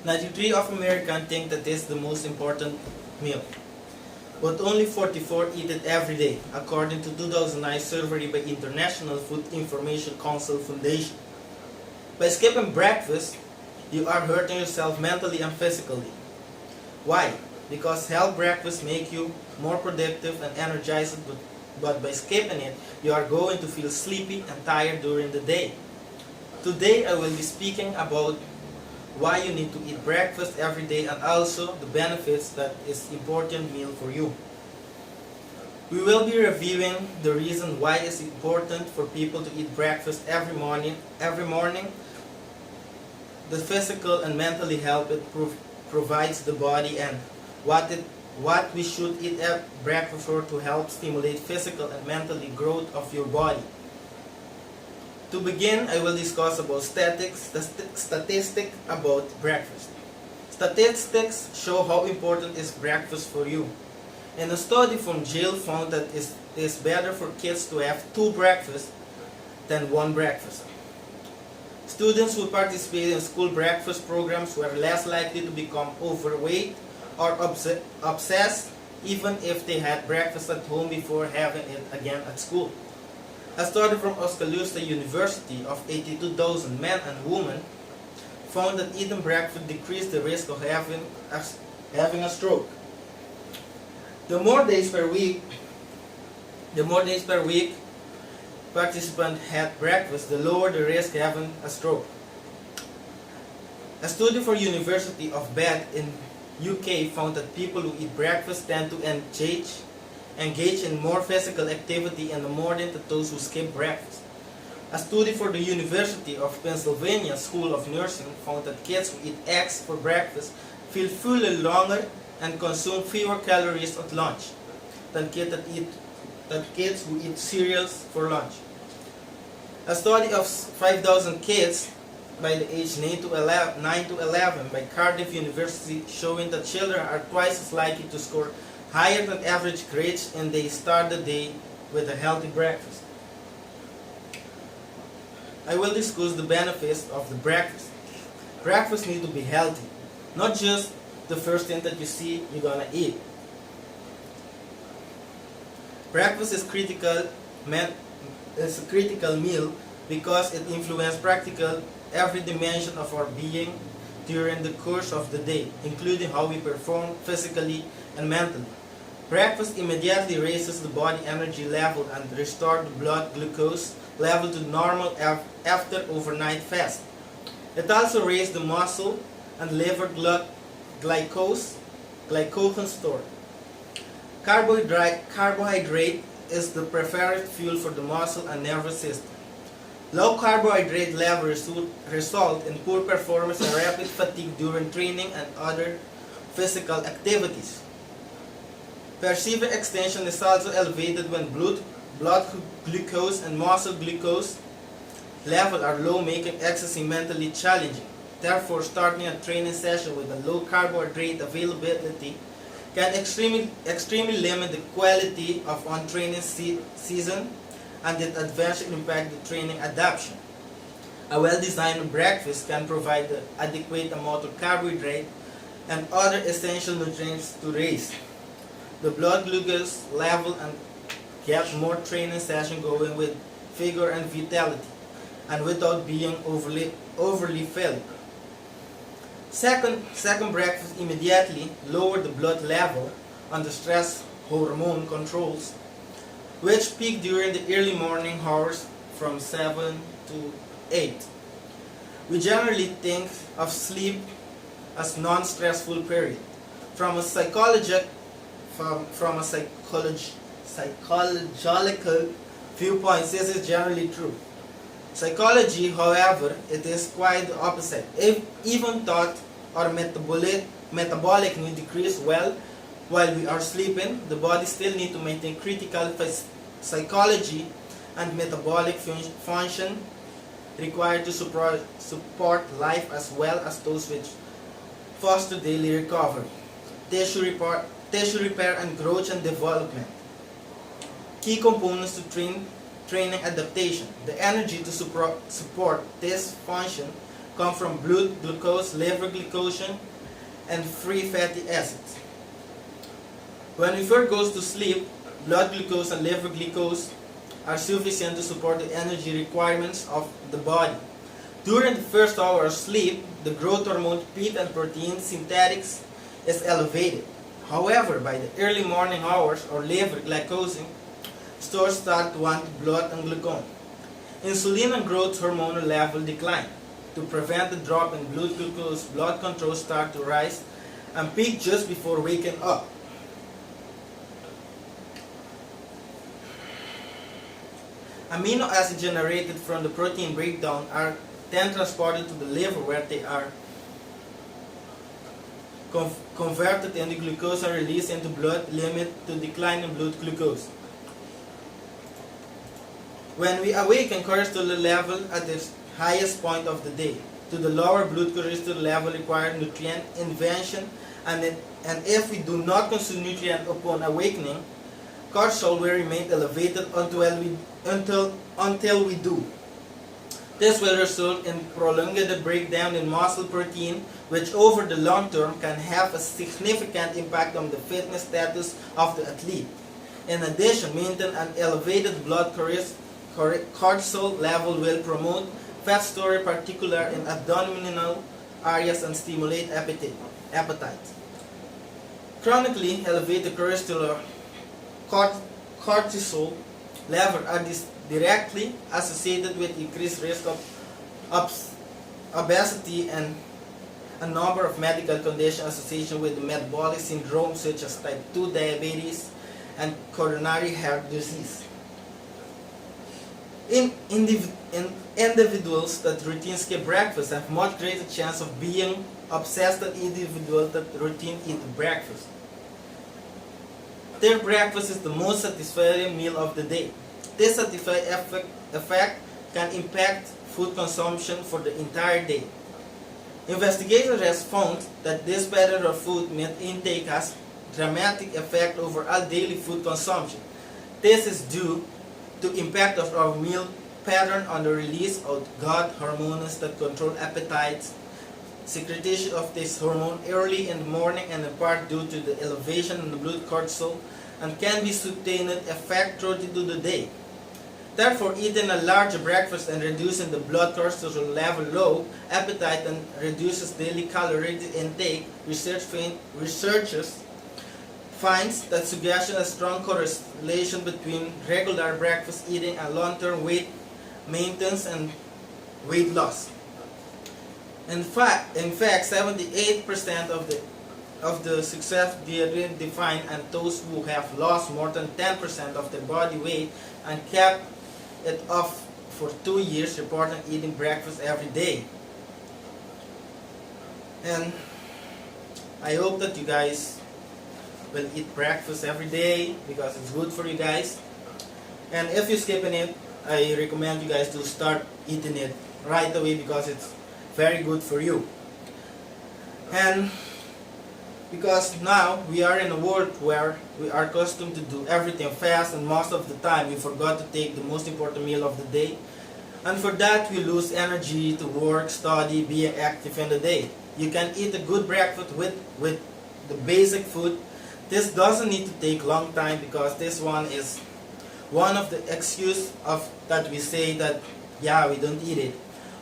93 of Americans think that this is the most important meal, but only 44 eat it every day, according to 2009 survey by International Food Information Council Foundation. By skipping breakfast, you are hurting yourself mentally and physically. Why? Because healthy breakfast make you more productive and energized, but by skipping it, you are going to feel sleepy and tired during the day. Today I will be speaking about why you need to eat breakfast every day and also the benefits that is important meal for you. We will be reviewing the reason why it's important for people to eat breakfast every morning, the physical and mentally health it provides the body, and what we should eat at breakfast for to help stimulate physical and mentally growth of your body. To begin, I will discuss about statistics about breakfast. Statistics show how important is breakfast for you. And a study from Yale found that it is better for kids to have 2 breakfasts than 1 breakfast. Students who participate in school breakfast programs were less likely to become overweight or obsessed even if they had breakfast at home before having it again at school. A study from Oskaloosa University of 82,000 men and women found that eating breakfast decreased the risk of having a stroke. The more days per week participants had breakfast, the lower the risk of having a stroke. A study for University of Bath in UK found that people who eat breakfast tend to engage in more physical activity in the morning than those who skip breakfast. A study for the University of Pennsylvania School of Nursing found that kids who eat eggs for breakfast feel fuller longer and consume fewer calories at lunch than kids who eat cereals for lunch. A study of 5,000 kids by the age 9 to 11 by Cardiff University showing that children are twice as likely to score higher than average grades and they start the day with a healthy breakfast. I will discuss the benefits of the breakfast. Breakfast needs to be healthy, not just the first thing that you see you're gonna eat. Breakfast is a critical meal because it influences practically every dimension of our being during the course of the day, including how we perform physically and mentally. Breakfast immediately raises the body energy level and restores the blood glucose level to normal after overnight fast. It also raises the muscle and liver glycogen store. Carbohydrate is the preferred fuel for the muscle and nervous system. Low carbohydrate levels result in poor performance and rapid fatigue during training and other physical activities. Perceived extension is also elevated when blood glucose and muscle glucose levels are low, making exercise mentally challenging. Therefore, starting a training session with a low carbohydrate availability can extremely limit the quality of on training season and it adversely impact the training adaptation. A well-designed breakfast can provide the adequate amount of carbohydrate and other essential nutrients to raise the blood glucose level and get more training session going with vigor and vitality and without being overly filled. Second, breakfast immediately lower the blood level and the stress hormone controls, which peak during the early morning hours from 7 to 8. We generally think of sleep as non-stressful period. From a psychological viewpoint, this is generally true. Psychology, however, it is quite the opposite. Even thought or metabolic need decrease while we are sleeping, the body still need to maintain critical psychology and metabolic function required to support life as well as those which foster daily recovery, tissue repair and growth and development. Key components to training adaptation. The energy to support this function come from blood glucose, liver glycogen, and free fatty acids. When we first go to sleep, blood glucose and liver glucose are sufficient to support the energy requirements of the body. During the first hour of sleep, the growth hormone PET and protein synthetics is elevated. However, by the early morning hours, our liver glycogen stores start to want blood and glucagon. Insulin and growth hormone level decline. To prevent the drop in blood glucose, blood control start to rise and peak just before waking up. Amino acids generated from the protein breakdown are then transported to the liver where they are converted into glucose and released into blood, limit to decline in blood glucose. When we awaken, cholesterol level at the highest point of the day. To the lower blood cholesterol level require nutrient invention, and if we do not consume nutrient upon awakening, cortisol will remain elevated until we do. This will result in prolonged breakdown in muscle protein, which over the long term can have a significant impact on the fitness status of the athlete. In addition, maintaining an elevated blood cortisol level will promote fat storage, particularly in abdominal areas, and stimulate appetite. Chronically elevated cortisol level are directly associated with increased risk of obesity and a number of medical conditions associated with metabolic syndrome such as type 2 diabetes and coronary heart disease. In individuals that routine skip breakfast have much greater chance of being obsessed than individuals that routine eat breakfast. Their breakfast is the most satisfying meal of the day. This satisfying effect can impact food consumption for the entire day. Investigators have found that this pattern of food intake has dramatic effect over our daily food consumption. This is due to impact of our meal pattern on the release of gut hormones that control appetites, secretion of this hormone early in the morning, and in part due to the elevation in the blood cortisol, and can be sustained effect throughout the day. Therefore, eating a large breakfast and reducing the blood cortisol level low appetite and reduces daily calorie intake. Researchers finds that suggestion a strong correlation between regular breakfast eating and long-term weight maintenance and weight loss. In fact, 78% of the success defined and those who have lost more than 10% of their body weight and kept it off for 2 years reported eating breakfast every day. And I hope that you guys will eat breakfast every day because it's good for you guys. And if you're skipping it, I recommend you guys to start eating it right away because it's very good for you. And because now we are in a world where we are accustomed to do everything fast, and most of the time we forgot to take the most important meal of the day. And for that we lose energy to work, study, be active in the day. You can eat a good breakfast with the basic food. This doesn't need to take long time because this one is one of the excuse of that we say that yeah, we don't eat it.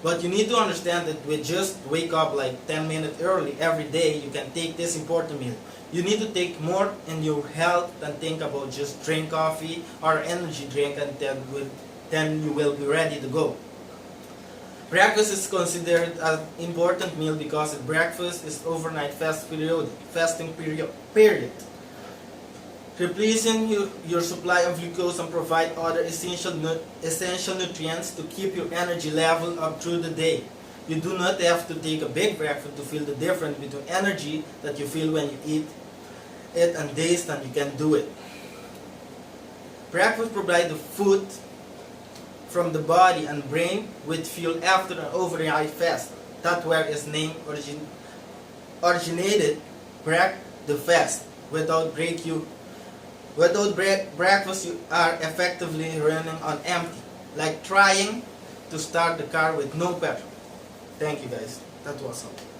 But you need to understand that we just wake up like 10 minutes early every day, you can take this important meal. You need to take more in your health than think about just drink coffee or energy drink, and then you will be ready to go. Breakfast is considered an important meal because breakfast is overnight fasting period. Replacing your supply of glucose and provide other essential nutrients to keep your energy level up through the day. You do not have to take a big breakfast to feel the difference between energy that you feel when you eat it and days that you can do it. Breakfast provides the food from the body and brain with fuel after an overnight fast. That's where its name originated, break the fast. Without breakfast, you are effectively running on empty, like trying to start the car with no petrol. Thank you guys. That was all.